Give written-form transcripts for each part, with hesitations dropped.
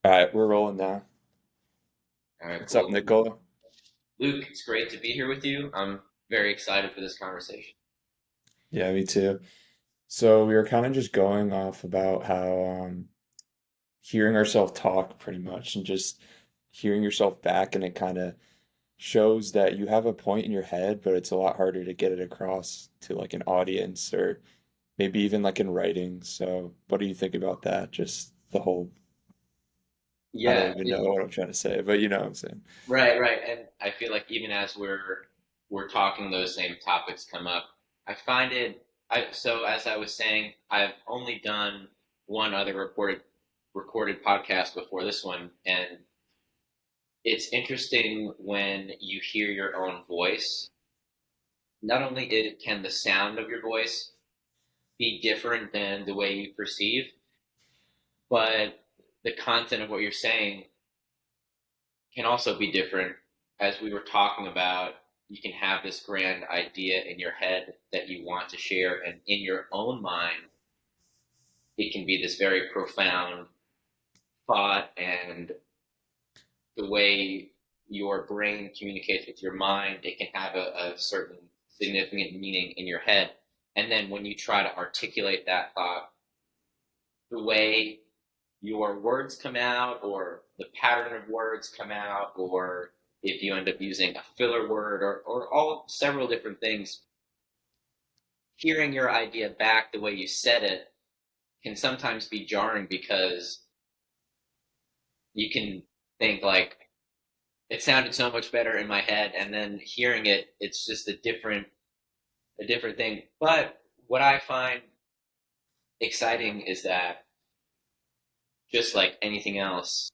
All right, we're rolling now. All right, What's up, cool. Nicola? Luke, it's great to be here with you. I'm very excited for this conversation. Yeah, me too. So we were kind of just going off about how hearing ourselves talk pretty much and just hearing yourself back, and it kind of shows that you have a point in your head, but it's a lot harder to get it across to like an audience or maybe even like in writing. So what do you think about that? Just the whole, I don't Yeah, even know what I'm trying to say, but you know what I'm saying. right. And I feel like even as we're talking, those same topics come up. I find it. So as I was saying, I've only done one other recorded podcast before this one, and it's interesting when you hear your own voice. Not only can the sound of your voice be different than the way you perceive, but the content of what you're saying can also be different. As we were talking about, you can have this grand idea in your head that you want to share, and in your own mind, it can be this very profound thought, and the way your brain communicates with your mind, it can have a certain significant meaning in your head. And then when you try to articulate that thought, the way your words come out or the pattern of words come out, or if you end up using a filler word, or all several different things, hearing your idea back the way you said it can sometimes be jarring because you can think like it sounded so much better in my head, and then hearing it, it's just a different thing. But what I find exciting is that, just like anything else,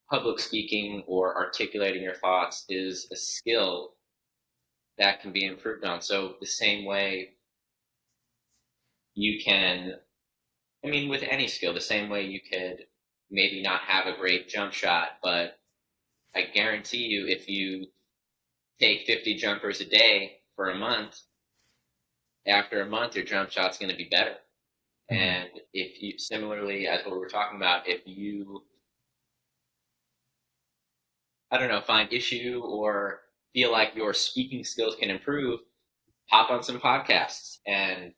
public speaking or articulating your thoughts is a skill that can be improved on. So the same way you can, I mean, with any skill, the same way you could maybe not have a great jump shot, but I guarantee you, if you take 50 jumpers a day for a month, after a month, your jump shot's going to be better. Mhm. And if you, similarly, as what we were talking about, if you, I don't know, find issue or feel like your speaking skills can improve, hop on some podcasts and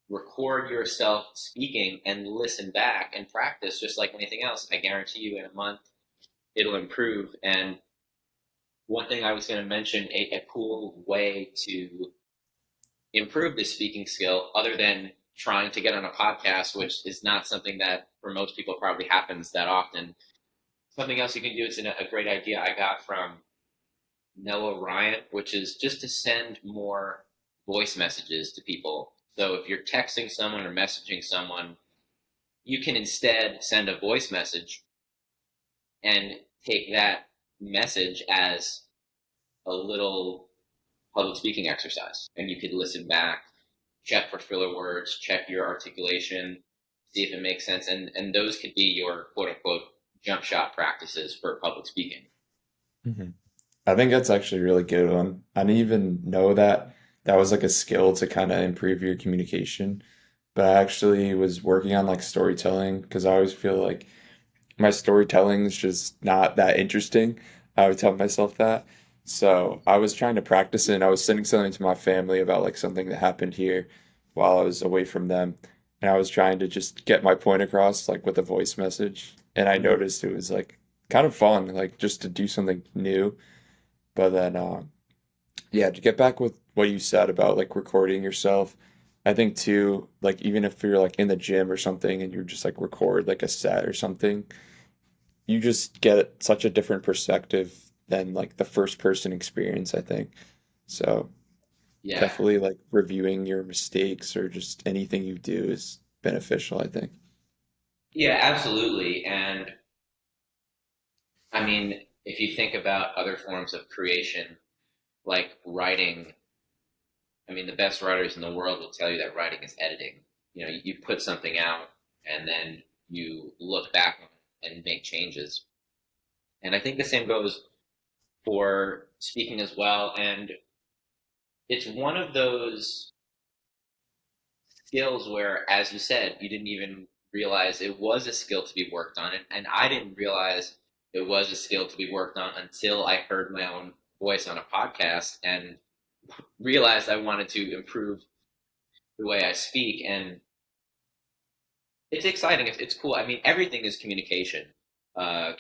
record yourself speaking and listen back and practice just like anything else. I guarantee you in a month it'll improve. And one thing I was going to mention, a cool way to improve this speaking skill, other than trying to get on a podcast, which is not something that for most people probably happens that often. Something else you can do, it's a great idea I got from Noah Ryan, which is just to send more voice messages to people. So if you're texting someone or messaging someone, you can instead send a voice message and take that message as a little public speaking exercise. And you could listen back, check for filler words, check your articulation, see if it makes sense. And those could be your quote unquote jump shot practices for public speaking. Mhm. I think that's actually a really good one. I didn't even know that that was like a skill to kind of improve your communication. But I actually was working on like storytelling because I always feel like my storytelling is just not that interesting. I would tell myself that. So I was trying to practice it, and I was sending something to my family about like something that happened here while I was away from them. And I was trying to just get my point across like with a voice message. And I Mm-hmm. noticed it was like kind of fun, like just to do something new. But then yeah, to get back with what you said about like recording yourself, I think too, like even if you're like in the gym or something and you just like record like a set or something, you just get such a different perspective than like the first person experience, I think. So Yeah, definitely like reviewing your mistakes or just anything you do is beneficial, I think. yeah, absolutely. And I mean, if you think about other forms of creation, like writing, I mean, the best writers in the world will tell you that writing is editing. You know, you put something out and then you look back and make changes. And I think the same goes for speaking as well. And it's one of those skills where, as you said, you didn't even realize it was a skill to be worked on, and I didn't realize it was a skill to be worked on until I heard my own voice on a podcast and realized I wanted to improve the way I speak. And it's exciting. It's cool. I mean, everything is communication.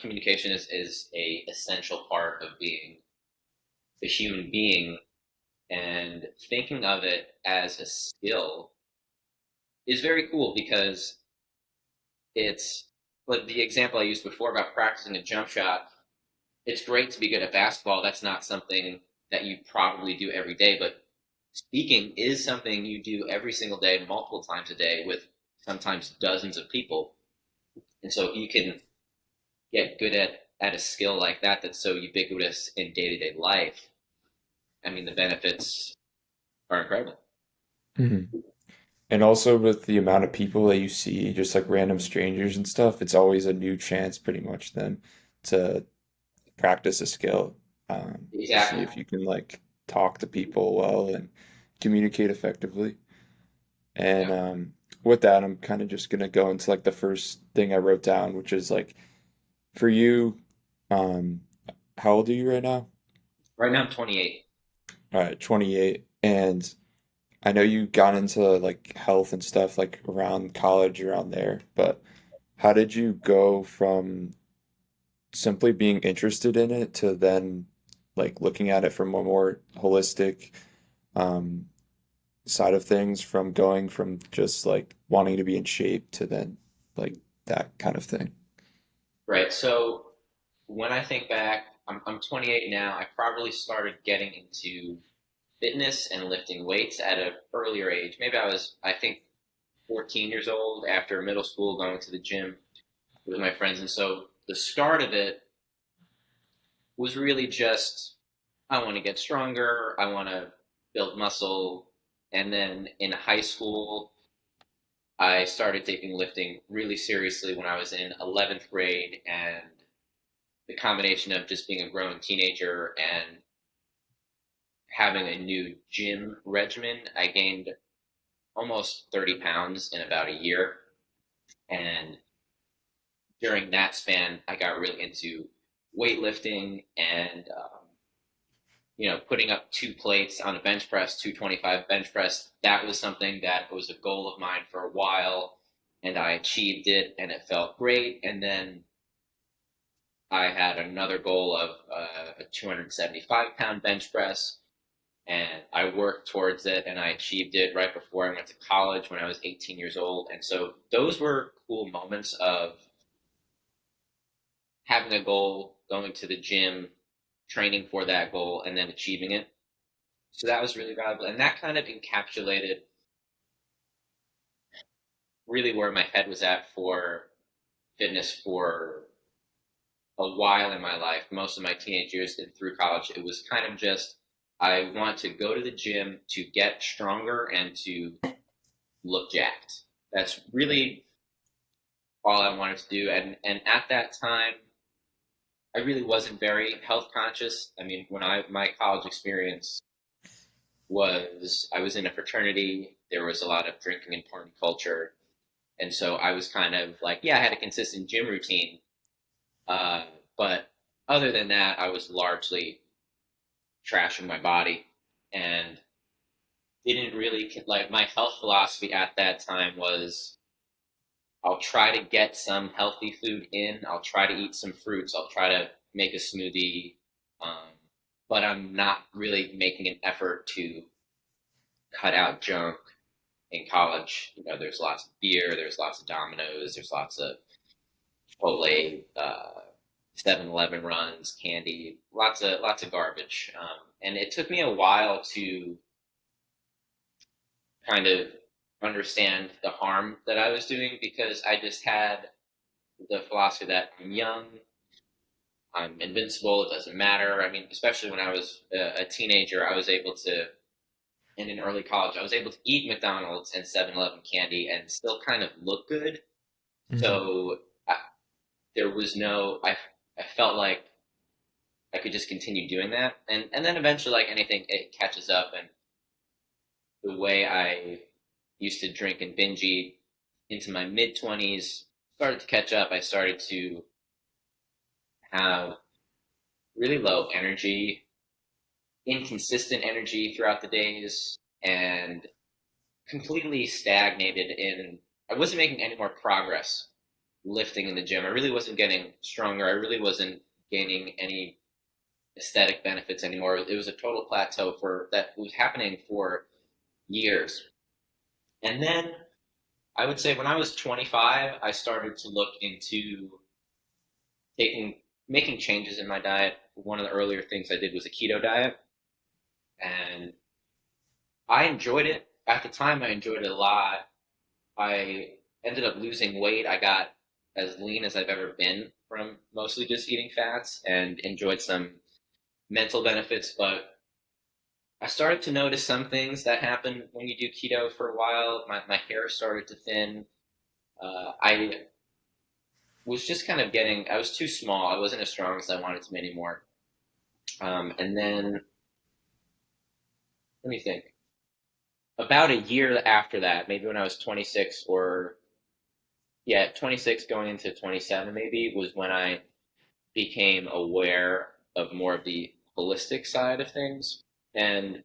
Communication is a essential part of being a human being, and thinking of it as a skill is very cool because it's like the example I used before about practicing a jump shot. It's great to be good at basketball. That's not something that you probably do every day, but speaking is something you do every single day, multiple times a day, with sometimes dozens of people. And so if you can get good at a skill like that that's so ubiquitous in day-to-day life, I mean, the benefits are incredible. Mhm. And also with the amount of people that you see, just like random strangers and stuff, it's always a new chance pretty much then to practice a skill, to see Exactly. if you can like talk to people well and communicate effectively. And Yeah. with that, I'm kind of just gonna go into like the first thing I wrote down, which is like for you, um, how old are you right now? Right now I'm 28. All right, 28. And I know you got into like health and stuff like around college, around there, but how did you go from simply being interested in it to then like looking at it from a more holistic um, side of things, from going from just like wanting to be in shape to then like that kind of thing? Right. So when I think back, I'm 28 now. I probably started getting into fitness and lifting weights at an earlier age. Maybe I think, 14 years old after middle school, going to the gym with my friends. And so the start of it was really just, I want to get stronger, I want to build muscle. And then in high school, I started taking lifting really seriously when I was in 11th grade. And the combination of just being a growing teenager and having a new gym regimen, I gained almost 30 pounds in about a year. And during that span, I got really into weightlifting and, putting up two plates on a bench press, 225 bench press. That was something that was a goal of mine for a while, and I achieved it, and it felt great. And then I had another goal of a 275-pound bench press, and I worked towards it, and I achieved it right before I went to college when I was 18 years old. And so those were cool moments of having a goal, going to the gym, training for that goal, and then achieving it. So that was really valuable. And that kind of encapsulated really where my head was at for fitness for a while in my life. Most of my teenage years and through college, it was kind of just, I want to go to the gym to get stronger and to look jacked. That's really all I wanted to do. And at that time, I really wasn't very health conscious. I mean, when my college experience was, I was in a fraternity. There was a lot of drinking and party culture, and so I was kind of like, yeah, I had a consistent gym routine, uh, but other than that, I was largely trashing my body and didn't really like, my health philosophy at that time was, I'll try to get some healthy food in. I'll try to eat some fruits. I'll try to make a smoothie, um, but I'm not really making an effort to cut out junk. In college, there's lots of beer, there's lots of Domino's, there's lots of Chipotle, 7-Eleven runs, candy, lots of garbage. And it took me a while to kind of understand the harm that I was doing because I just had the philosophy that I'm young, I'm invincible, it doesn't matter. I mean, especially when I was a teenager, I was able to, and in early college, I was able to eat McDonald's and 7-Eleven candy and still kind of look good. Mhm. So there was no, I felt like I could just continue doing that. And then eventually, like anything, it catches up. And the way I used to drink and binge eat, into my mid 20s, started to catch up. I started to have really low energy, inconsistent energy throughout the days, and completely stagnated in. I wasn't making any more progress lifting in the gym. I really wasn't getting stronger. I really wasn't gaining any aesthetic benefits anymore. It was a total plateau for that was happening for years. And then I would say when I was 25, I started to look into taking making changes in my diet. One of the earlier things I did was a keto diet, and I enjoyed it. At the time, I enjoyed it a lot. I ended up losing weight. I got as lean as I've ever been from mostly just eating fats and enjoyed some mental benefits. But I started to notice some things that happen when you do keto for a while. My hair started to thin. I was just kind of getting, I was too small. I wasn't as strong as I wanted to be anymore. And then, let me think, about a year after that, maybe when I was 26 or, yeah, 26 going into 27 maybe, was when I became aware of more of the holistic side of things. And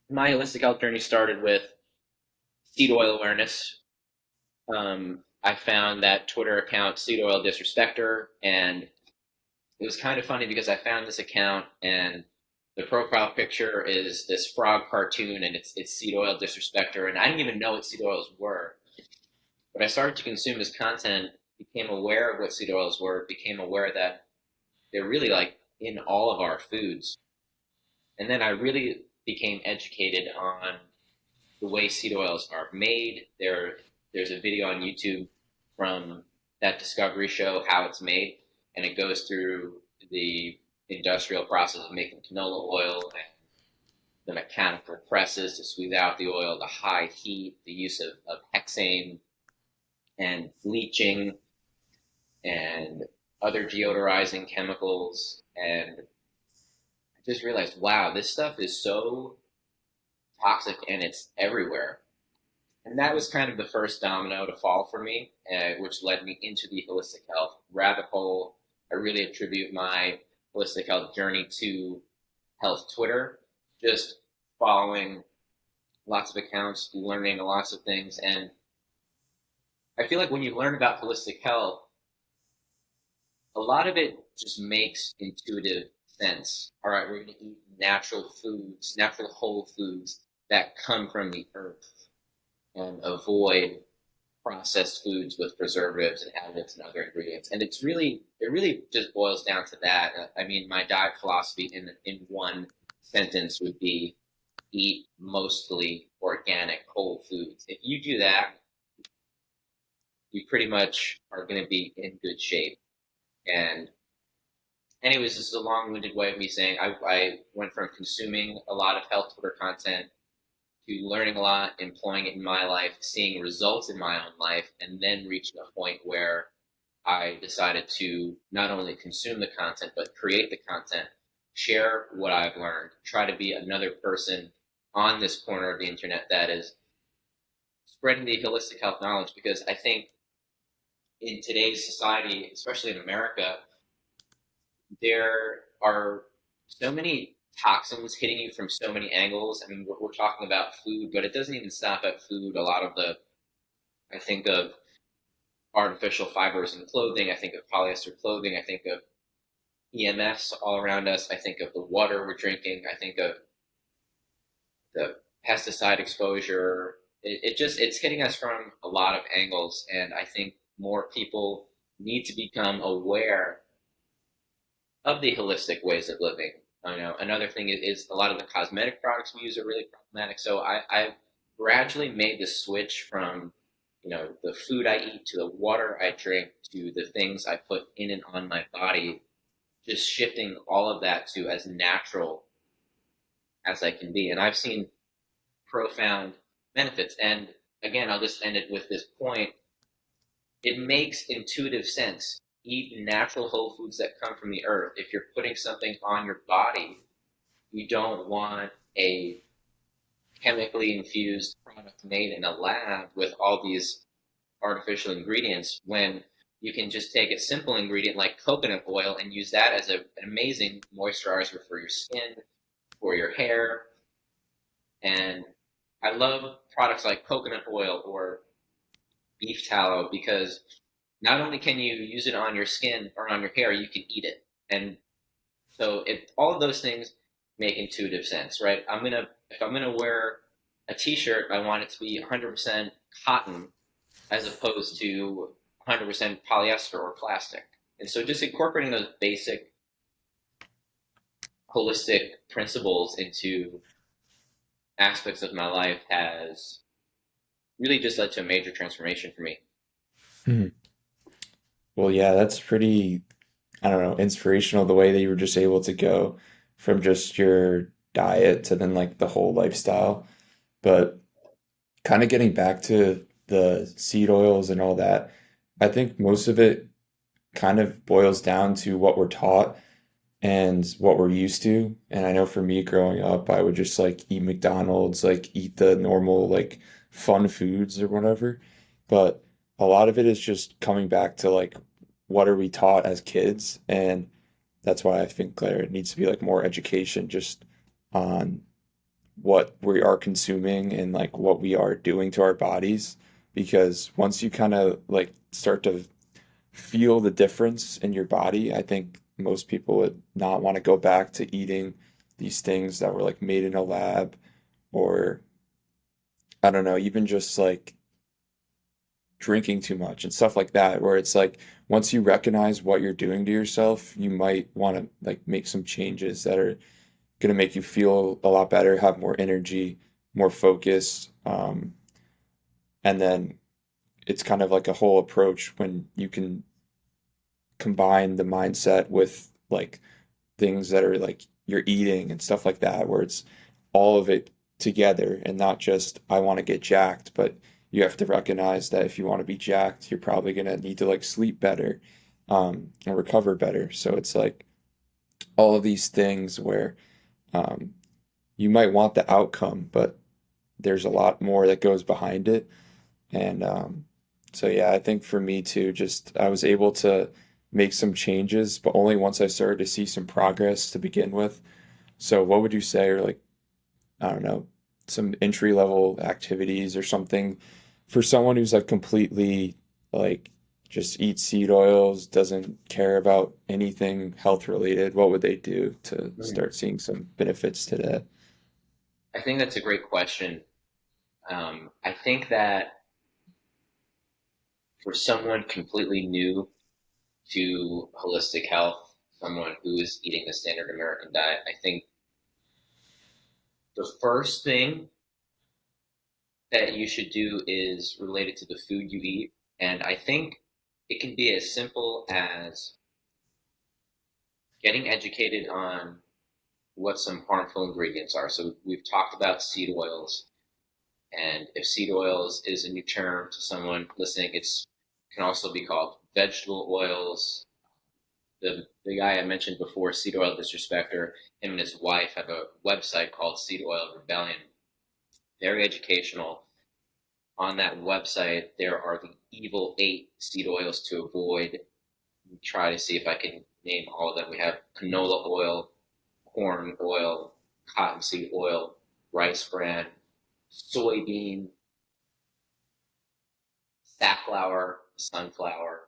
my holistic health journey started with seed oil awareness. I found that Twitter account, Seed Oil Disrespecter, and it was kind of funny because I found this account and the profile picture is this frog cartoon and it's seed oil disrespecter and I didn't even know what seed oils were. But I started to consume his content, became aware of what seed oils were, became aware that they're really like in all of our foods. And then I really became educated on the way seed oils are made. There's a video on YouTube from that Discovery show, How It's Made, and it goes through the industrial process of making canola oil and the mechanical presses to squeeze out the oil, the high heat, the use of hexane and bleaching and other deodorizing chemicals. And I just realized, wow, this stuff is so toxic and it's everywhere. And that was kind of the first domino to fall for me, which led me into the holistic health rabbit hole. I really attribute my holistic health journey to health Twitter, just following lots of accounts, learning lots of things. And I feel like when you learn about holistic health, a lot of it just makes intuitive sense. All right, we're going to eat natural foods, natural whole foods that come from the earth and avoid processed foods with preservatives and additives and other ingredients. And it really just boils down to that. I mean, my diet philosophy in one sentence would be eat mostly organic whole foods. If you do that, you pretty much are going to be in good shape. And anyways, this is a long-winded way of me saying I went from consuming a lot of health Twitter content to learning a lot, employing it in my life, seeing results in my own life, and then reaching a point where I decided to not only consume the content, but create the content, share what I've learned, try to be another person on this corner of the internet that is spreading the holistic health knowledge. Because I think in today's society, especially in America, there are so many toxins hitting you from so many angles. I mean, we're talking about food, but it doesn't even stop at food. A lot of I think of artificial fibers in clothing. I think of polyester clothing. I think of EMFs all around us. I think of the water we're drinking. I think of the pesticide exposure. It's hitting us from a lot of angles, and I think more people need to become aware of the holistic ways of living. I know another thing is a lot of the cosmetic products we use are really problematic. So I've gradually made the switch from the food I eat to the water I drink to the things I put in and on my body, just shifting all of that to as natural as I can be. And I've seen profound benefits. And again, I'll just end it with this point. It makes intuitive sense. Eat natural whole foods that come from the earth. If you're putting something on your body, you don't want a chemically infused product made in a lab with all these artificial ingredients when you can just take a simple ingredient like coconut oil and use that as an amazing moisturizer for your skin, for your hair. And I love products like coconut oil or beef tallow because not only can you use it on your skin or on your hair, you can eat it. And so if all of those things make intuitive sense, right? If I'm gonna wear a t-shirt, I want it to be 100% cotton as opposed to 100% polyester or plastic. And so just incorporating those basic holistic principles into aspects of my life has really just led to a major transformation for me. Hmm. Well, yeah, that's pretty, I don't know, inspirational the way that you were just able to go from just your diet to then like the whole lifestyle. But kind of getting back to the seed oils and all that, I think most of it kind of boils down to what we're taught and what we're used to. And I know for me growing up, I would just like eat McDonald's, like eat the normal, like fun foods or whatever. But a lot of it is just coming back to like what are we taught as kids? And that's why I think there needs to be like more education just on what we are consuming and like what we are doing to our bodies. Because once you kind of like start to feel the difference in your body, I think most people would not want to go back to eating these things that were like made in a lab or I don't know, even just like drinking too much and stuff like that, where it's like once you recognize what you're doing to yourself, you might want to like make some changes that are going to make you feel a lot better, have more energy, more focus. And then it's kind of like a whole approach when you can combine the mindset with like things that are like you're eating and stuff like that, where it's all of it together and not just I want to get jacked, but you have to recognize that if you want to be jacked, you're probably gonna need to like sleep better, and recover better. So it's like all of these things where um, you might want the outcome, but there's a lot more that goes behind it. And so, yeah, I think for me too, just I was able to make some changes, but only once I started to see some progress to begin with. So, what would you say are like, I don't know, some entry level activities or something for someone who's like completely like just eats seed oils, doesn't care about anything health related? What would they do to Mhm. start seeing some benefits to that? I think that's a great question. I think that for someone completely new to holistic health, someone who is eating the standard American diet, I think the first thing that you should do is related to the food you eat. And I think it can be as simple as getting educated on what some harmful ingredients are. So we've talked about seed oils, and if seed oils is a new term to someone listening, it's can also be called vegetable oils. The guy I mentioned before, Seed Oil Disrespecter, him and his wife have a website called Seed Oil Rebellion. Very educational. On that website, there are the evil 8 seed oils to avoid. Try to see if I can name all of them. We have canola oil, corn oil, cottonseed oil, rice bran, soybean, safflower, sunflower,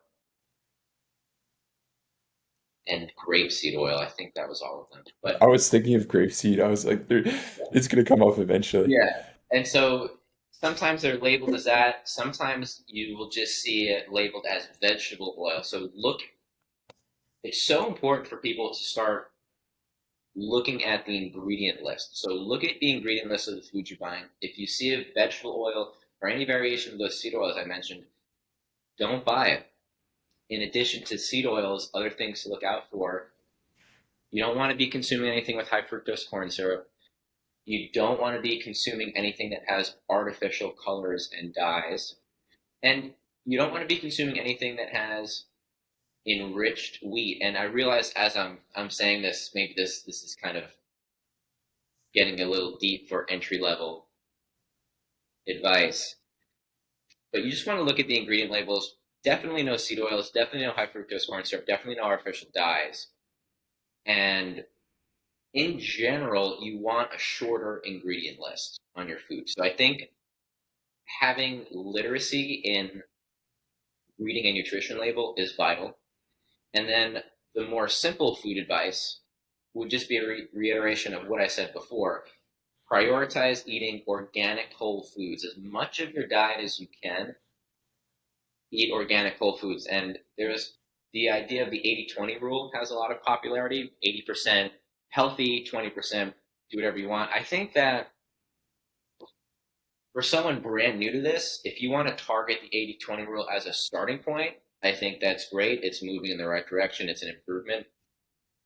and grapeseed oil. I think that was all of them. I But was thinking of grapeseed. I was like, it's gonna come up eventually. yeah. And so sometimes they're labeled as that. Sometimes you will just see it labeled as vegetable oil. So look, it's so important for people to start looking at the ingredient list. So look at the ingredient list of the food you're buying. If you see a vegetable oil or any variation of those seed oils I mentioned, don't buy it. In addition to seed oils, other things to look out for. You don't want to be consuming anything with high fructose corn syrup. You don't want to be consuming anything that has artificial colors and dyes. And you don't want to be consuming anything that has enriched wheat. And I realize as I'm saying this, maybe this is kind of getting a little deep for entry level advice. But you just want to look at the ingredient labels. Definitely no seed oils, definitely no high fructose corn syrup, definitely no artificial dyes. And in general, you want a shorter ingredient list on your food. So I think having literacy in reading a nutrition label is vital. And then the more simple food advice would just be a reiteration of what I said before. Prioritize eating organic whole foods. As much of your diet as you can, eat organic whole foods. And there's the idea of the 80-20 rule has a lot of popularity. 80% healthy, 20% do whatever you want. I think that for someone brand new to this, if you want to target the 80-20 rule as a starting point, I think that's great. It's moving in the right direction. It's an improvement.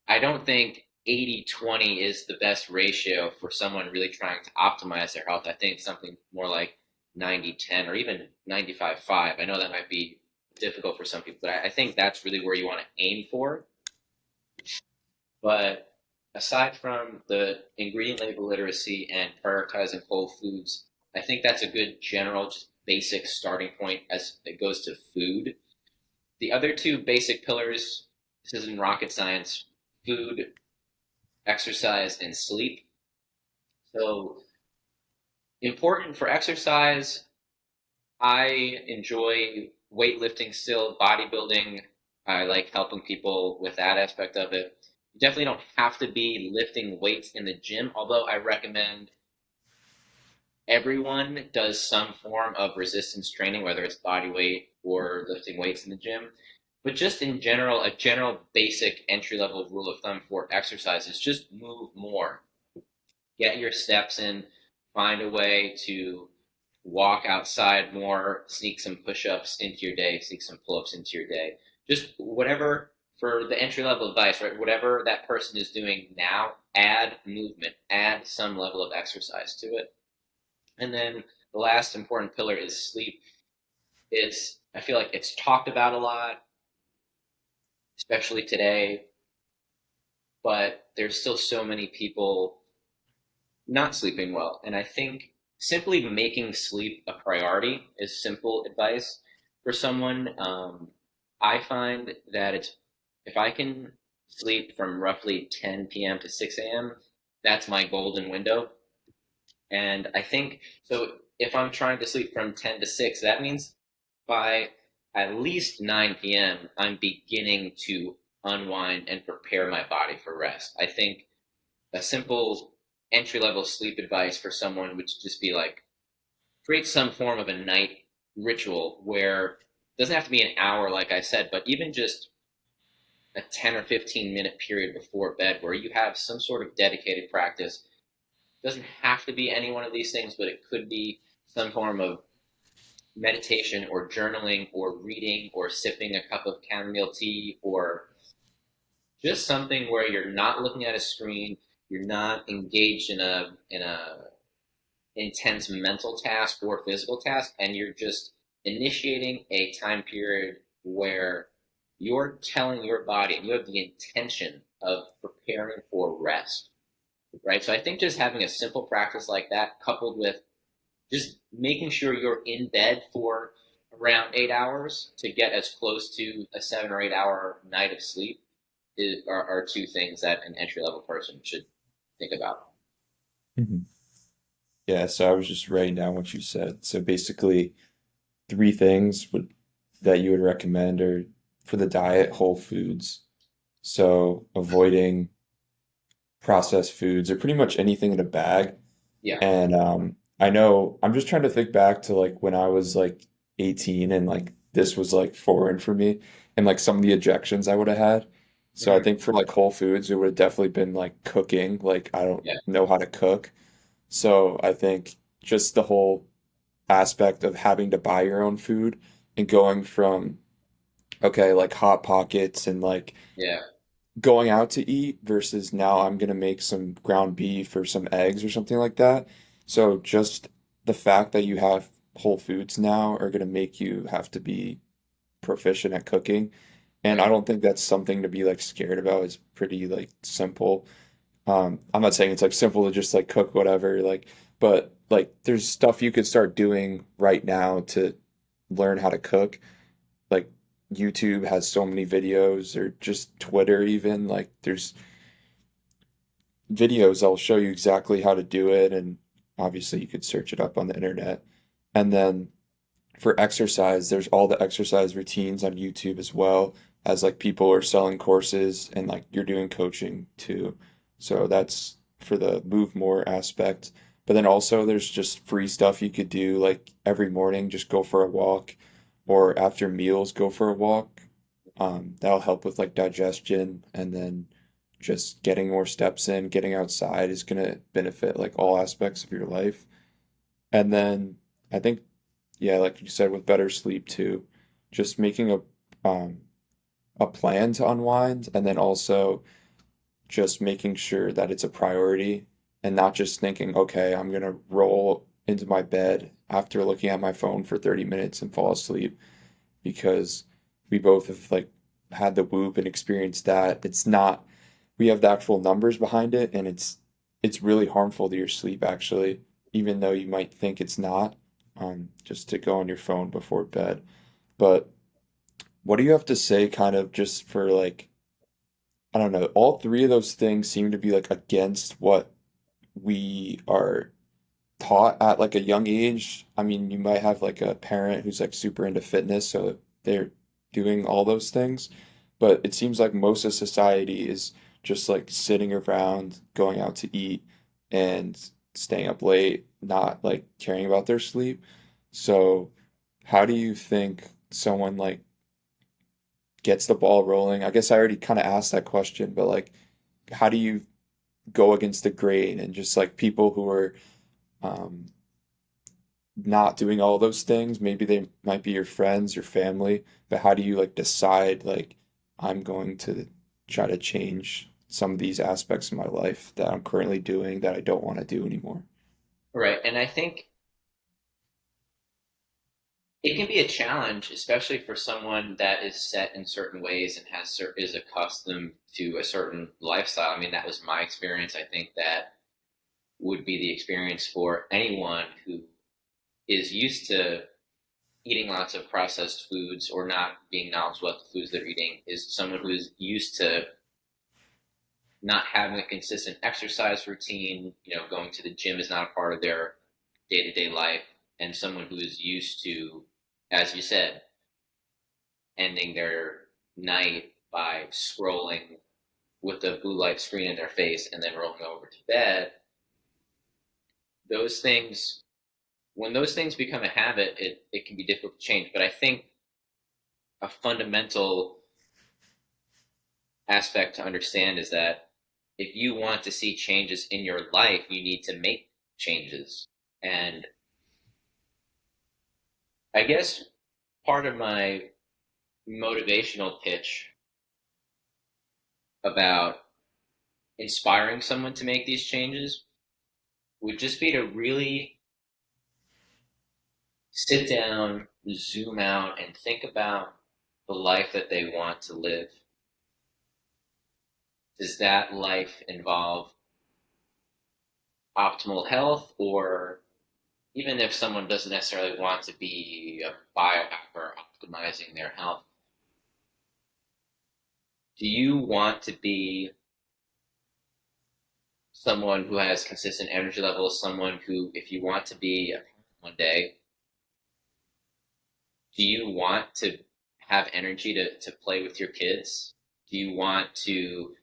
I don't think 80-20 is the best ratio for someone really trying to optimize their health. I think something more like 90-10 or even 95-5. I know that might be difficult for some people, but I think that's really where you want to aim for. But aside from the ingredient label literacy and prioritizing whole foods, I think that's a good general, just basic starting point as it goes to food. The other two basic pillars, this isn't rocket science, food, exercise, and sleep. So, important for exercise, I enjoy weightlifting still, bodybuilding. I like helping people with that aspect of it. You definitely don't have to be lifting weights in the gym, although I recommend everyone does some form of resistance training, whether it's body weight or lifting weights in the gym. But just in general, a general basic entry level rule of thumb for exercise is just move more. Get your steps in, find a way to walk outside more, sneak some push ups into your day, sneak some pull ups into your day. Just whatever for the entry level advice, right? Whatever that person is doing now, add movement, add some level of exercise to it. And then the last important pillar is sleep. I feel like it's talked about a lot, especially today, but there's still so many people not sleeping well. And I think simply making sleep a priority is simple advice for someone. I find that if I can sleep from roughly 10 p.m. to 6 a.m., that's my golden window. And I think so. If I'm trying to sleep from 10 to 6, that means by at least 9 p.m., I'm beginning to unwind and prepare my body for rest. I think a simple entry level sleep advice for someone would just be like create some form of a night ritual where it doesn't have to be an hour, like I said, but even just a 10 or 15-minute period before bed where you have some sort of dedicated practice. It doesn't have to be any one of these things, but it could be some form of meditation or journaling or reading or sipping a cup of chamomile tea or just something where you're not looking at a screen, you're not engaged in a intense mental task or physical task, and you're just initiating a time period where you're telling your body and you have the intention of preparing for rest, right? So I think just having a simple practice like that, coupled with just making sure you're in bed for around 8 hours to get as close to a 7 or 8 hour night of sleep, are two things that an entry level person should think about. Mhm. Yeah, so I was just writing down what you said. So basically, three things that you would recommend are for the diet, whole foods. So avoiding processed foods or pretty much anything in a bag. Yeah. And I know I'm just trying to think back to like when I was like 18 and like this was like foreign for me and like some of the objections I would have had. So I Hmm. think for like Whole Foods, it would have definitely been like cooking. Like I don't Yeah. know how to cook. So I think just the whole aspect of having to buy your own food and going from, okay, like Hot Pockets and like Yeah. going out to eat versus now I'm gonna make some ground beef or some eggs or something like that. So just the fact that you have Whole Foods now are gonna make you have to be proficient at cooking. And I Right. don't think that's something to be like scared about. It's pretty like simple. I'm not saying it's like simple to just like cook whatever, like, but like there's stuff you could start doing right now to learn how to cook. Like YouTube has so many videos, or just Twitter even. Like there's videos that'll show you exactly how to do it, and obviously you could search it up on the internet. And then for exercise, there's all the exercise routines on YouTube as well as like people are selling courses and like you're doing coaching too. So that's for the move more aspect. But then also there's just free stuff you could do like every morning, just go for a walk or after meals, go for a walk. That'll help with like digestion and then just getting more steps in, getting outside is gonna benefit like all aspects of your life. And then I think, yeah, like you said, with better sleep too, just making um, a plan to unwind, and then also just making sure that it's a priority and not just thinking, okay, I'm gonna roll into my bed after looking at my phone for 30 minutes and fall asleep because we both have like had the whoop and experienced that. It's not, we have the actual numbers behind it, and it's really harmful to your sleep actually, even though you might think it's not, just to go on your phone before bed. But what do you have to say kind of just for like, I don't know, all three of those things seem to be like against what we are taught at like a young age. I mean, you might have like a parent who's like super into fitness, so they're doing all those things. But it seems like most of society is just like sitting around, going out to eat, and staying up late, not like caring about their sleep. So, how do you think someone like gets the ball rolling? I guess I already kind of asked that question, but like, how do you go against the grain and just like people who are um, not doing all those things. Maybe they might be your friends, your family, but how do you like decide like I'm going to try to change some of these aspects of my life that I'm currently doing that I don't want to do anymore? Right. And I think it can be a challenge, especially for someone that is set in certain ways and is accustomed to a certain lifestyle. I mean, that was my experience. I think that would be the experience for anyone who is used to eating lots of processed foods or not being knowledgeable about the foods they're eating. Is someone who's used to not having a consistent exercise routine. Going to the gym is not a part of their day-to-day life, and someone who is used to, as you said, ending their night by scrolling with the blue light screen in their face and then rolling over to bed. Those things, when those things become a habit, it can be difficult to change. But I think a fundamental aspect to understand is that if you want to see changes in your life, you need to make changes. And I guess part of my motivational pitch about inspiring someone to make these changes would just be to really sit down, zoom out, and think about the life that they want to live. Does that life involve optimal health, or even if someone doesn't necessarily want to be a biohacker optimizing their health, do you want to be someone who has consistent energy levels, someone who, if you want to be a parent one day, do you want to have energy to play with your kids? Do you want to,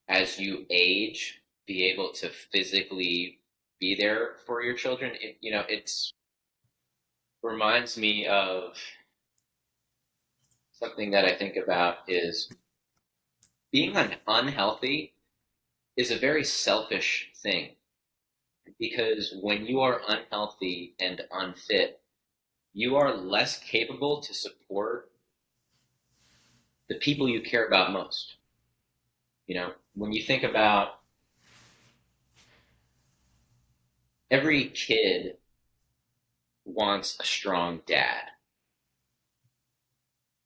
as you age, be able to physically be there for your children? It's reminds me of something that I think about is being unhealthy is a very selfish thing, because when you are unhealthy and unfit, you are less capable to support the people you care about most. When you think about every kid wants a strong dad,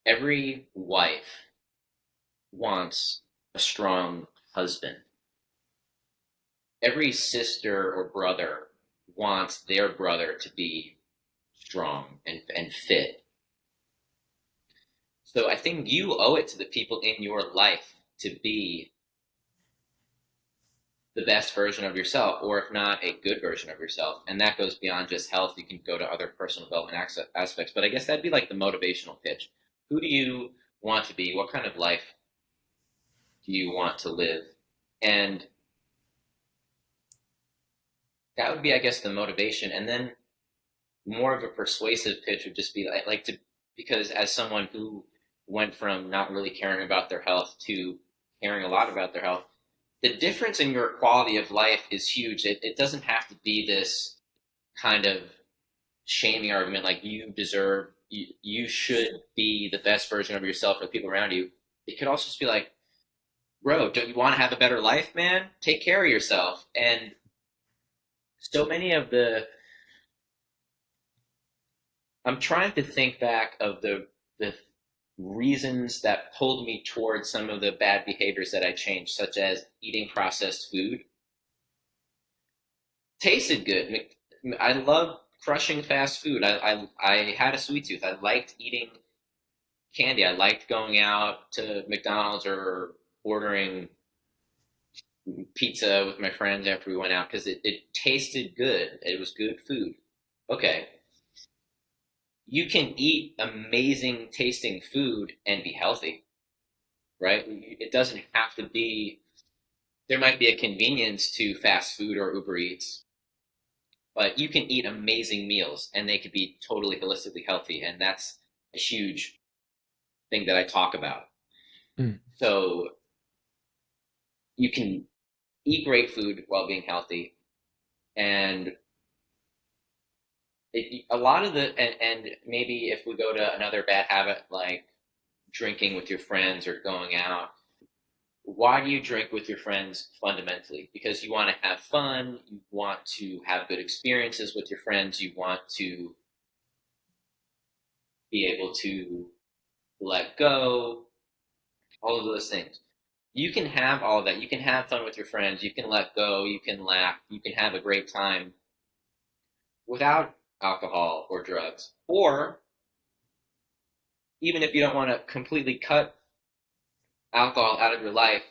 every wife wants a strong husband, every sister or brother wants their brother to be strong and fit. So I think you owe it to the people in your life to be the best version of yourself, or if not, a good version of yourself. And that goes beyond just health. You can go to other personal development aspects. But I guess that'd be like the motivational pitch. Who do you want to be? What kind of life do you want to live? And that would be, I guess, the motivation. And then more of a persuasive pitch would just be like to, because as someone who went from not really caring about their health to caring a lot about their health, the difference in your quality of life is huge. It doesn't have to be this kind of shaming argument like you should be the best version of yourself for the people around you. It could also just be like, bro, don't you want to have a better life, man? Take care of yourself. And so many of the I'm trying to think back of the reasons that pulled me towards some of the bad behaviors that I changed, such as eating processed food. Tasted good. I love crushing fast food. I had a sweet tooth. I liked eating candy. I liked going out to McDonald's or ordering pizza with my friends after we went out because it tasted good. It was good food. Okay, you can eat amazing tasting food and be healthy, right? It doesn't have to be, there might be a convenience to fast food or Uber Eats, but you can eat amazing meals and they could be totally holistically healthy. And that's a huge thing that I talk about. Mm. So you can eat great food while being healthy. And a lot of and maybe if we go to another bad habit like drinking with your friends or going out, why do you drink with your friends fundamentally? Because you want to have fun, you want to have good experiences with your friends, you want to be able to let go, all of those things. You can have all of that. You can have fun with your friends, you can let go, you can laugh, you can have a great time without alcohol or drugs. Or even if you don't want to completely cut alcohol out of your life,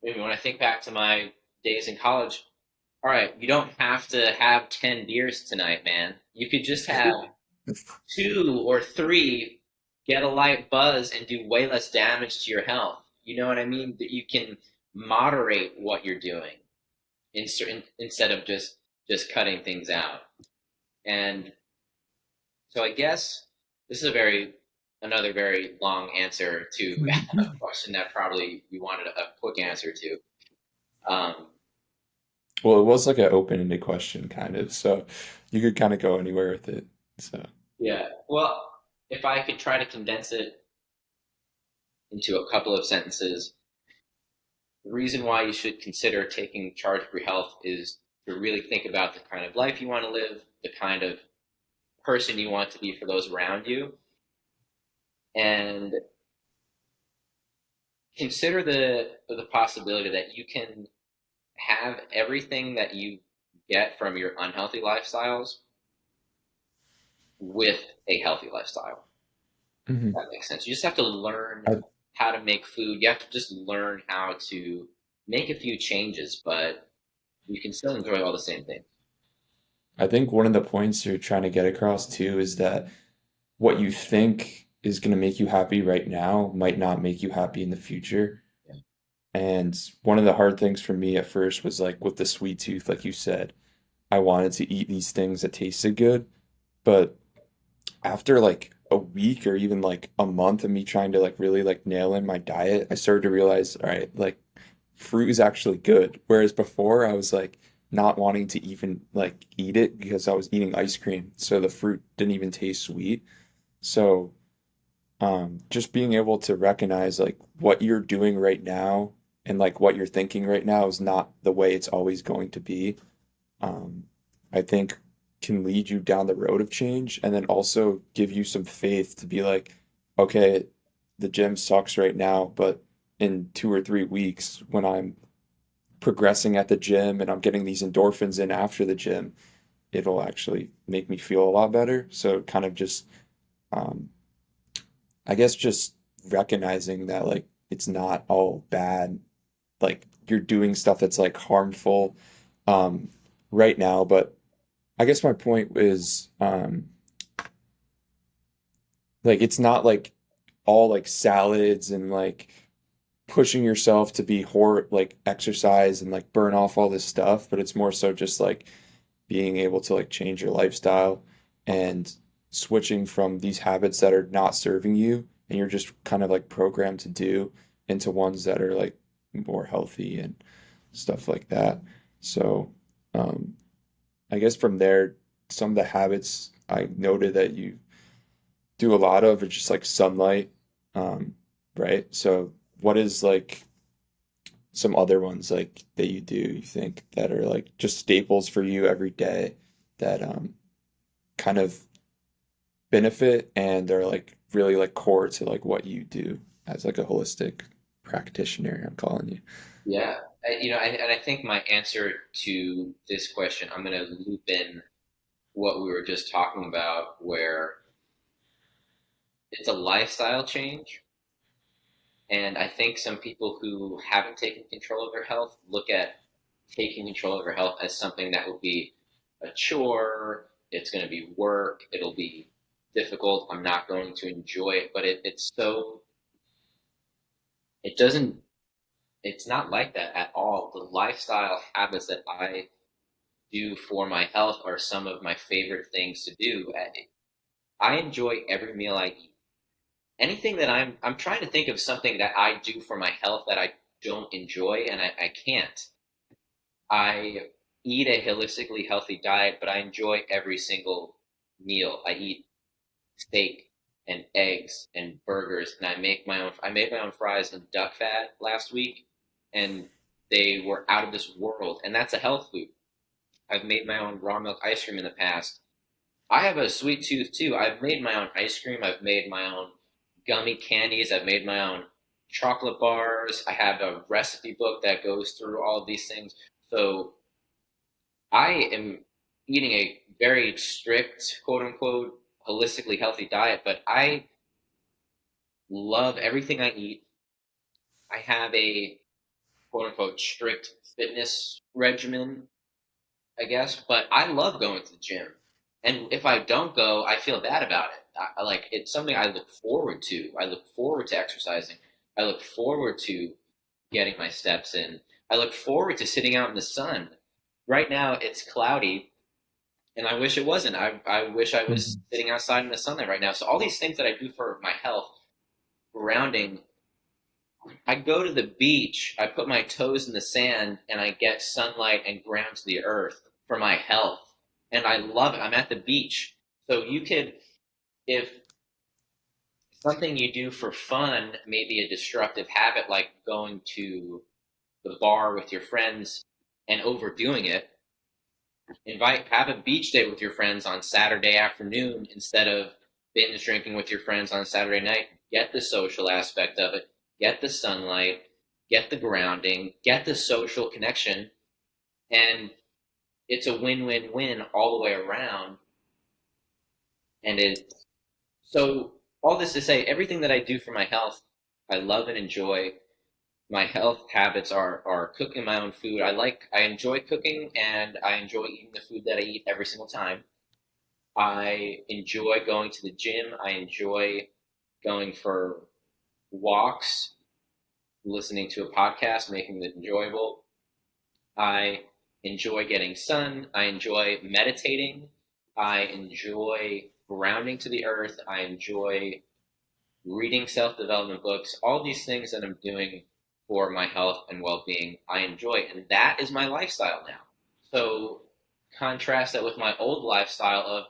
maybe when I think back to my days in college, all right, you don't have to have 10 beers tonight, man. You could just have two or three, get a light buzz, and do way less damage to your health. You know what I mean? That you can moderate what you're doing instead of just cutting things out. And so I guess this is another very long answer to a question that probably you wanted a quick answer to. Um, Well, it was like an open-ended question, kind of, so you could kind of go anywhere with it. So, yeah. Well, if I could try to condense it into a couple of sentences, the reason why you should consider taking charge of your health is to really think about the kind of life you want to live, the kind of person you want to be for those around you, and consider the possibility that you can have everything that you get from your unhealthy lifestyles with a healthy lifestyle. mhm. That makes sense. You just have to learn I how to make food. You have to just learn how to make a few changes, but you can still enjoy all the same things. I think one of the points you're trying to get across too is that what you think is going to make you happy right now might not make you happy in the future. Yeah. And one of the hard things for me at first was like with the sweet tooth, like you said, I wanted to eat these things that tasted good, but after like a week or even like a month of me trying to like really like nail in my diet, I started to realize, all right, like fruit is actually good. Whereas before I was like not wanting to even like eat it because I was eating ice cream, so the fruit didn't even taste sweet. So just being able to recognize like what you're doing right now and like what you're thinking right now is not the way it's always going to be. um, I think can lead you down the road of change and then also give you some faith to be like, okay, the gym sucks right now, but in 2 or 3 weeks when I'm progressing at the gym and I'm getting these endorphins in after the gym, it'll actually make me feel a lot better. So kind of just um, I guess just recognizing that like it's not all bad. Like you're doing stuff that's like harmful um, right now, but I guess my point is like it's not like all like salads and like pushing yourself to be like exercise and like burn off all this stuff, but it's more so just like being able to like change your lifestyle and switching from these habits that are not serving you and you're just kind of like programmed to do into ones that are like more healthy and stuff like that. So, um, I guess from there, some of the habits I noted that you do a lot of are just like sunlight, right? So, what is like some other ones like that you do you think that are like just staples for you every day that kind of benefit and are like really like core to like what you do as like a holistic practitioner, I'm calling you. Yeah, and I think my answer to this question, I'm going to loop in what we were just talking about, where it's a lifestyle change. And I think some people who haven't taken control of their health look at taking control of their health as something that will be a chore. It's going to be work. It'll be difficult. I'm not going to enjoy it. But it's so, it doesn't, it's not like that at all. The lifestyle habits that I do for my health are some of my favorite things to do. I enjoy every meal I eat. Anything that I'm trying to think of something that I do for my health that I don't enjoy, and I can't. I eat a holistically healthy diet, but I enjoy every single meal. I eat steak and eggs and burgers, and I make my own. I made my own fries in duck fat last week, and they were out of this world. And that's a health food. I've made my own raw milk ice cream in the past. I have a sweet tooth too. I've made my own ice cream. I've made my own gummy candies. I've made my own chocolate bars. I have a recipe book that goes through all of these things. So I am eating a very strict, quote unquote, holistically healthy diet, but I love everything I eat. I have a quote unquote strict fitness regimen, I guess, but I love going to the gym. And if I don't go, I feel bad about it. Like it's something I look forward to. I look forward to exercising. I look forward to getting my steps in. I look forward to sitting out in the sun. Right now it's cloudy and I wish it wasn't. I wish I was Mhm. sitting outside in the sunlight right now. So all these things that I do for my health, grounding, I go to the beach, I put my toes in the sand, and I get sunlight and ground to the earth for my health. And I love it. I'm at the beach. So you could, if something you do for fun may be a destructive habit, like going to the bar with your friends and overdoing it, have a beach day with your friends on Saturday afternoon instead of binge drinking with your friends on Saturday night. Get the social aspect of it, get the sunlight, get the grounding, get the social connection, and it's a win-win-win all the way around. And it so all this to say, everything that I do for my health, I love and enjoy. My health habits are cooking my own food. I enjoy cooking and I enjoy eating the food that I eat every single time. I enjoy going to the gym. I enjoy going for walks, listening to a podcast, making it enjoyable. I enjoy getting sun. I enjoy meditating. I enjoy grounding to the earth. I enjoy reading self development books. All these things that I'm doing for my health and well being, I enjoy. And that is my lifestyle now. So contrast that with my old lifestyle of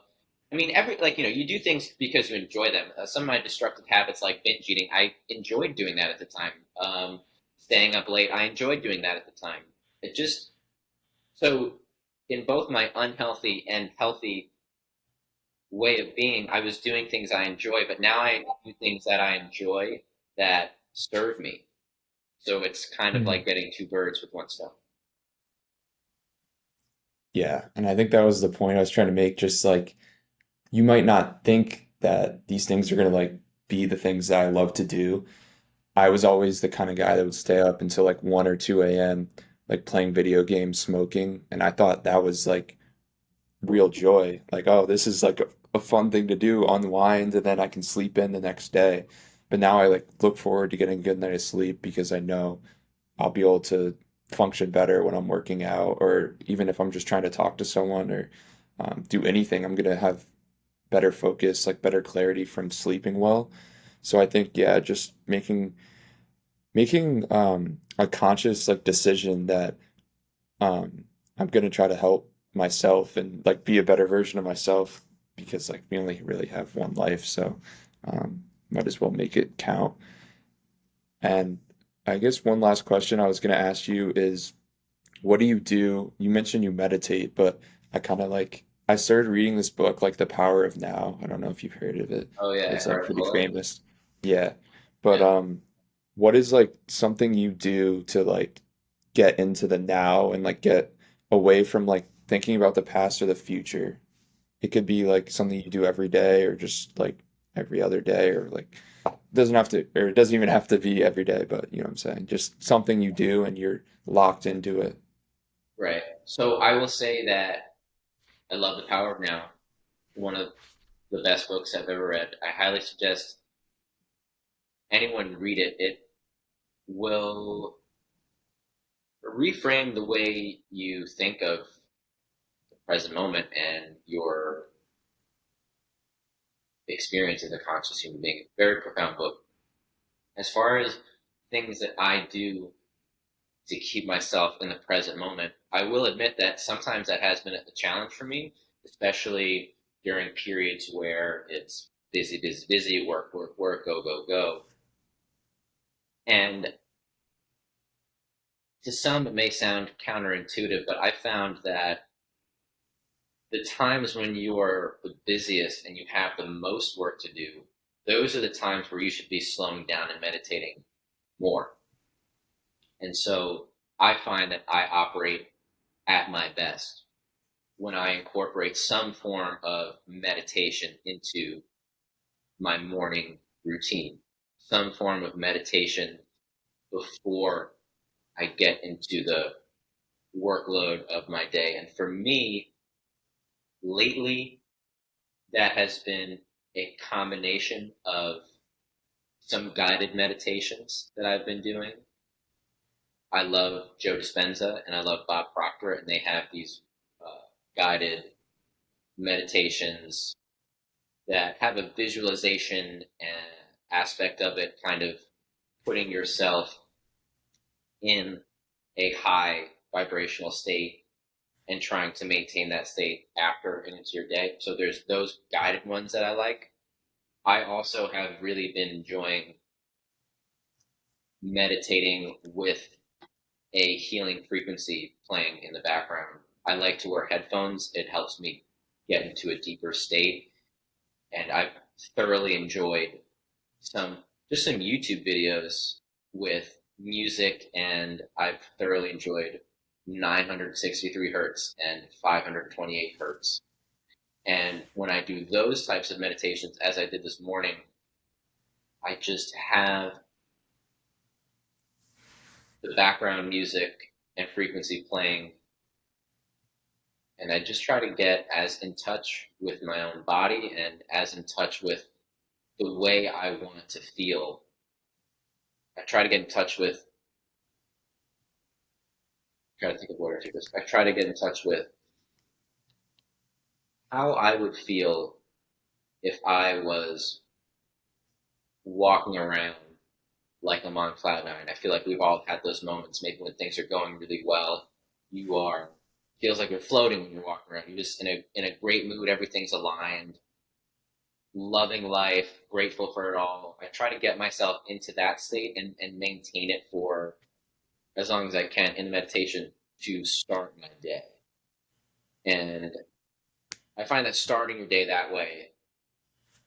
I mean, you do things because you enjoy them. Some of my destructive habits, like binge eating, I enjoyed doing that at the time. Staying up late, I enjoyed doing that at the time. It just so in both my unhealthy and healthy way of being, I was doing things I enjoy, but now I do things that I enjoy that serve me. So it's kind of Hmm. like getting two birds with one stone. Yeah, and I think that was the point I was trying to make. Just like you might not think that these things are gonna like be the things that I love to do. I was always the kind of guy that would stay up until like 1 or 2 a.m. like playing video games, smoking, and I thought that was like real joy. Like, oh, this is like a fun thing to do, unwind, and then I can sleep in the next day. But now I like look forward to getting a good night of sleep because I know I'll be able to function better when I'm working out, or even if I'm just trying to talk to someone or do anything, I'm gonna have better focus, like better clarity from sleeping well. So I think, yeah, just making a conscious like decision that I'm gonna try to help myself and like be a better version of myself because like we only really have one life, so might as well make it count. And I guess one last question I was gonna ask you is, what do you do? You mentioned you meditate, but I started reading this book like The Power of Now. I don't know if you've heard of it. Oh yeah, It's like Eckhart pretty Tolle. famous. Yeah. But Yeah. what is like something you do to like get into the now and like get away from like thinking about the past or the future? It could be like something you do every day or just like every other day or like it doesn't even have to be every day, but you know what I'm saying? Just something you do and you're locked into it. Right. So I will say that I love The Power of Now. One of the best books I've ever read. I highly suggest anyone read it. It will reframe the way you think of the present moment and your experience as a conscious human being. Very profound book. As far as things that I do to keep myself in the present moment, I will admit that sometimes that has been a challenge for me, especially during periods where it's busy, busy, busy, work, work, work, go, go, go. And to some, it may sound counterintuitive, but I found that the times when you are the busiest and you have the most work to do, those are the times where you should be slowing down and meditating more. And so I find that I operate at my best when I incorporate some form of meditation into my morning routine, some form of meditation before I get into the workload of my day. And for me, lately, that has been a combination of some guided meditations that I've been doing. I love Joe Dispenza and I love Bob Proctor, and they have these guided meditations that have a visualization aspect of it, kind of putting yourself in a high vibrational state and trying to maintain that state after and into your day. So there's those guided ones that I like. I also have really been enjoying meditating with a healing frequency playing in the background. I like to wear headphones. It helps me get into a deeper state. And I've thoroughly enjoyed some some YouTube videos with music, and I've thoroughly enjoyed 963 hertz and 528 hertz. And when I do those types of meditations, as I did this morning, I just have the background music and frequency playing, and I just try to get as in touch with my own body and as in touch with the way I want to feel. I try to get in touch with, try to think of where to take this. I try to get in touch with how I would feel if I was walking around like I'm on cloud nine. I feel like we've all had those moments, maybe when things are going really well. You are feels like you're floating when you're walking around. You're just in a great mood. Everything's aligned, loving life, grateful for it all. I try to get myself into that state and maintain it for as long as I can in meditation to start my day. And I find that starting your day that way,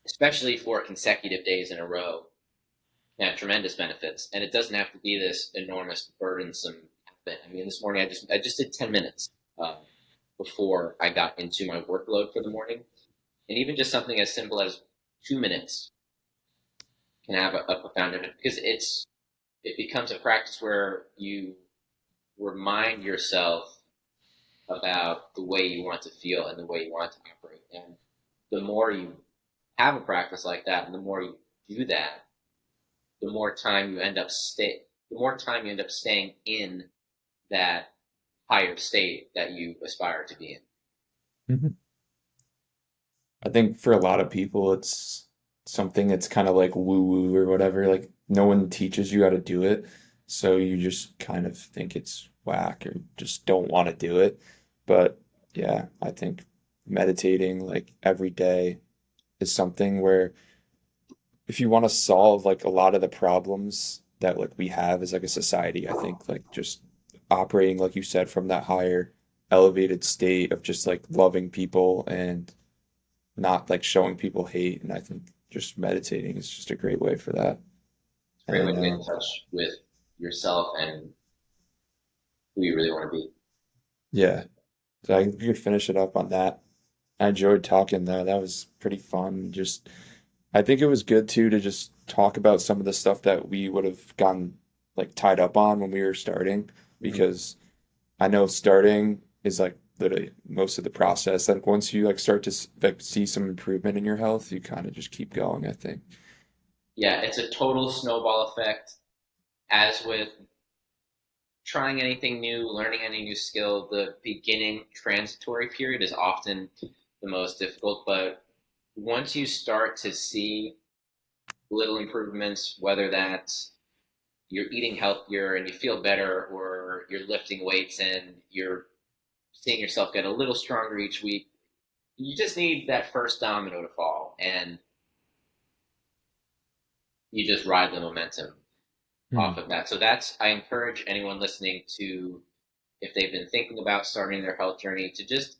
especially for consecutive days in a row, can have tremendous benefits. And it doesn't have to be this enormous, burdensome habit. I mean, this morning I just did 10 minutes. before I got into my workload for the morning. And even just something as simple as 2 minutes can have a profound impact because it becomes a practice where you remind yourself about the way you want to feel and the way you want to operate. And the more you have a practice like that, and the more you do that, the more time you end up staying in that higher state that you aspire to be in. Mhm. I think for a lot of people, it's something that's kind of like woo woo or whatever. Like no one teaches you how to do it. So you just kind of think it's whack or just don't want to do it. But yeah, I think meditating like every day is something where if you want to solve like a lot of the problems that like we have as like a society, I think like just operating, like you said, from that higher elevated state of just like loving people and not like showing people hate. And I think just meditating is just a great way for that. It's a great way And to get in touch with yourself and who you really want to be. yeah, so I think we could finish it up on that. I enjoyed talking though. That was pretty fun. Just I think it was good too to just talk about some of the stuff that we would have gotten like tied up on when we were starting Mm-hmm. because I know starting is like literally most of the process. Like once you like start to like see some improvement in your health, you kind of just keep going, I think. Yeah, it's a total snowball effect. As with trying anything new, learning any new skill, the beginning transitory period is often the most difficult. But once you start to see little improvements, whether that's you're eating healthier and you feel better, or you're lifting weights and you're seeing yourself get a little stronger each week, you just need that first domino to fall and you just ride the momentum off Hmm. of that. So that's, I encourage anyone listening to, if they've been thinking about starting their health journey, to just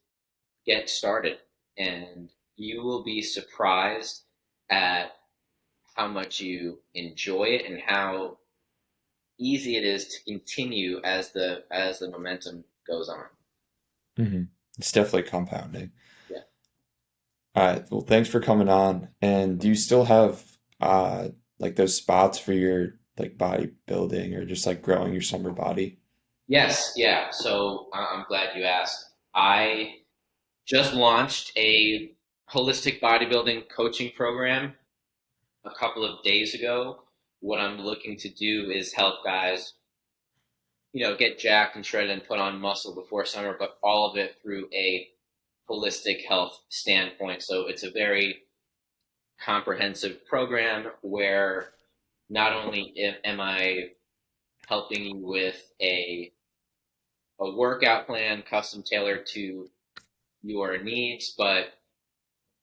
get started. And you will be surprised at how much you enjoy it and how easy it is to continue as the momentum goes on. Hmm. It's definitely compounding. Yeah. All right. Well, thanks for coming on. And do you still have like those spots for your like bodybuilding or just like growing your summer body? Yes. Yeah. So I'm glad you asked. I just launched a holistic bodybuilding coaching program a couple of days ago. What I'm looking to do is help guys, get jacked and shredded and put on muscle before summer, but all of it through a holistic health standpoint. So it's a very comprehensive program where not only am I helping you with a workout plan custom tailored to your needs, but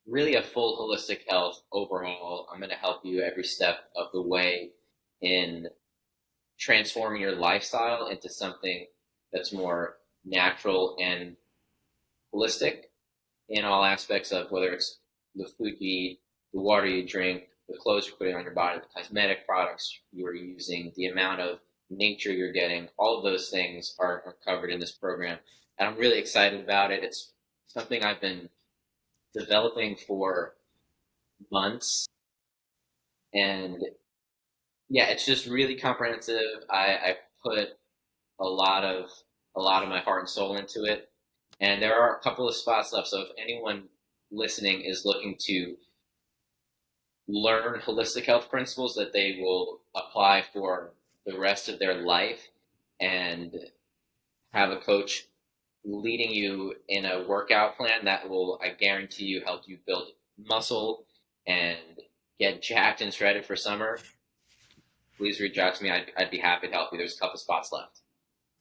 really a full holistic health overall. I'm going to help you every step of the way in transforming your lifestyle into something that's more natural and holistic in all aspects of whether it's the food you eat, the water you drink, the clothes you're putting on your body, the cosmetic products you're using, the amount of nature you're getting. All of those things are covered in this program. And I'm really excited about it. It's something I've been developing for months. And yeah, it's just really comprehensive. I put a lot of a lot of my heart and soul into it. And there are a couple of spots left. So if anyone listening is looking to learn holistic health principles that they will apply for the rest of their life and have a coach leading you in a workout plan that will, I guarantee you, help you build muscle and get jacked and shredded for summer, please reach out to me. I'd be happy to help you. There's a couple spots left.